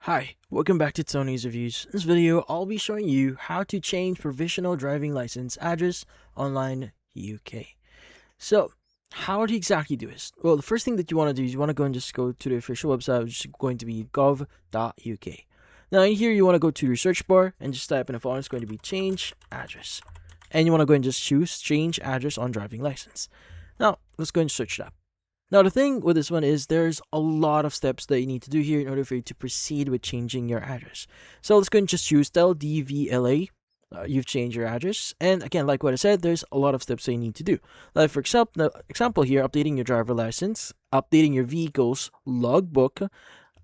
Hi, welcome back to Tony's Reviews. In this video, I'll be showing you how to change provisional driving license address online UK. So, how do you exactly do this? Well, the first thing that you want to do is you want to go and just go to the official website, which is going to be gov.uk. Now, in here, you want to go to your search bar and just type in a font. It's going to be change address. And you want to go and just choose change address on driving license. Now, let's go and search that. Now, the thing with this one is there's a lot of steps that you need to do here in order for you to proceed with changing your address. So let's go and just choose tell DVLA. You've changed your address. And again, like what I said, there's a lot of steps that you need to do. Like for example here, updating your driver license, updating your vehicle's logbook,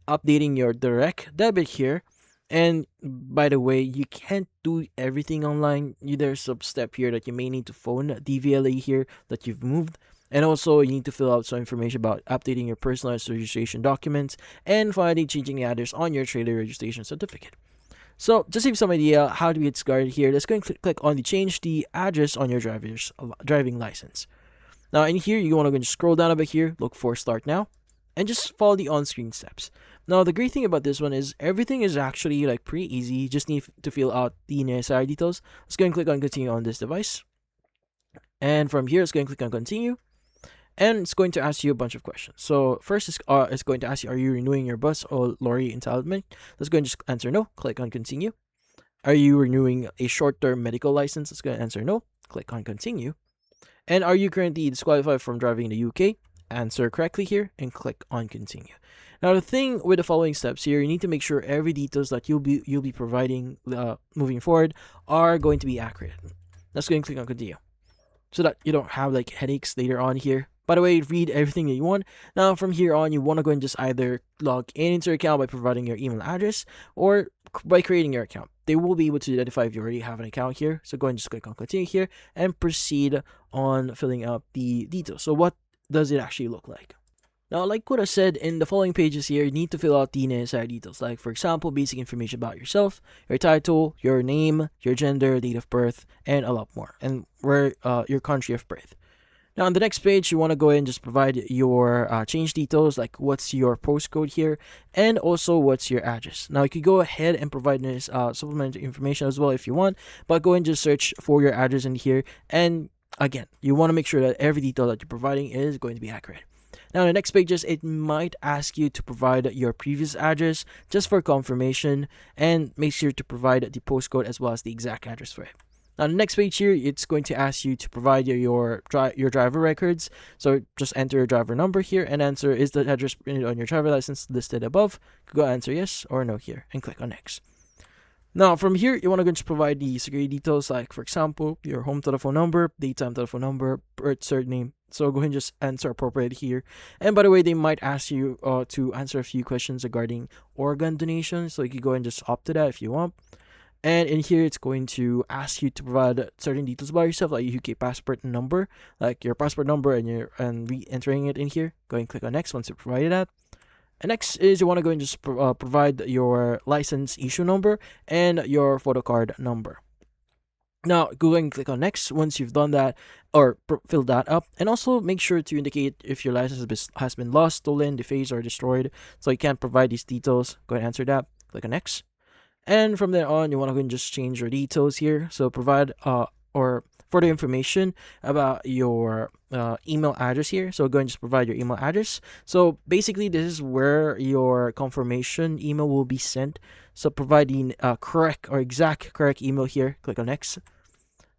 updating your direct debit here. And by the way, you can't do everything online. There's a step here that you may need to phone DVLA here that you've moved. And also, you need to fill out some information about updating your personalized registration documents and finally changing the address on your trailer registration certificate. So, just to give you some idea how to get started here, let's go and click on the change the address on your driving license. Now, in here, you want to go and scroll down a bit here, look for start now, and just follow the on-screen steps. Now, the great thing about this one is everything is actually pretty easy. You just need to fill out the necessary details. Let's go and click on continue on this device. And from here, let's go and click on continue. And it's going to ask you a bunch of questions. So first, it's going to ask you, are you renewing your bus or lorry entitlement? Let's go and just answer no. Click on continue. Are you renewing a short-term medical license? Let's go and answer no. Click on continue. And are you currently disqualified from driving in the UK? Answer correctly here and click on continue. Now, the thing with the following steps here, you need to make sure every details that you'll be providing moving forward are going to be accurate. Let's go and click on continue, so that you don't have headaches later on here. By the way, read everything that you want. Now, from here on, you want to go and just either log into your account by providing your email address or by creating your account. They will be able to identify if you already have an account here. So go and just click on continue here and proceed on filling out the details. So what does it actually look like? Now, like what I said in the following pages here, you need to fill out the necessary details. Like, for example, basic information about yourself, your title, your name, your gender, date of birth, and a lot more. And where your country of birth. Now, on the next page, you want to go ahead and just provide your change details, like what's your postcode here, and also what's your address. Now, you could go ahead and provide this supplementary information as well if you want, but go ahead and just search for your address in here. And again, you want to make sure that every detail that you're providing is going to be accurate. Now, on the next pages, it might ask you to provide your previous address just for confirmation, and make sure to provide the postcode as well as the exact address for it. Now, the next page here, it's going to ask you to provide your driver records. So just enter your driver number here and answer, is the address printed on your driver license listed above? Go answer yes or no here and click on next. Now, from here, you want to go and provide the security details, like, for example, your home telephone number, daytime telephone number, birth surname. So go ahead and just answer appropriate here. And by the way, they might ask you to answer a few questions regarding organ donation. So you can go and just opt to that if you want. And in here, it's going to ask you to provide certain details about yourself, like your UK passport number, like your passport number, and re-entering it in here. Go and click on next once you provided that. And next is you want to go and just provide your license issue number and your photo card number. Now, go and click on next once you've done that or filled that up. And also make sure to indicate if your license has been lost, stolen, defaced, or destroyed. So you can't provide these details. Go and answer that. Click on next. And from there on, you want to go and just change your details here. So provide or further information about your email address here. So go and just provide your email address. So basically, this is where your confirmation email will be sent. So provide the correct email here. Click on next.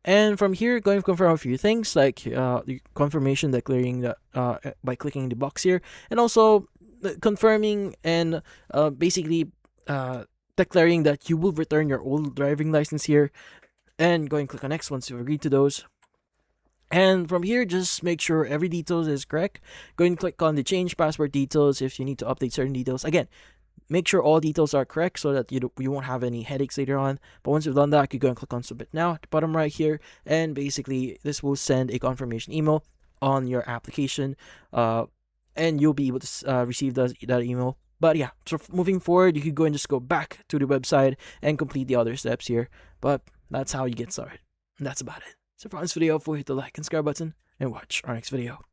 And from here, going to confirm a few things like the confirmation declaring that by clicking the box here, and also confirming and basically declaring that you will return your old driving license here, and go and click on next once you've agreed to those. And from here, just make sure every details is correct. Go and click on the change passport details if you need to update certain details. Again, make sure all details are correct so that you won't have any headaches later on. But once you've done that, you go and click on submit now at the bottom right here, and basically this will send a confirmation email on your application, and you'll be able to receive that email. But yeah, so moving forward, you could go and just go back to the website and complete the other steps here. But that's how you get started. And that's about it. So for this video, hit the like and subscribe button and watch our next video.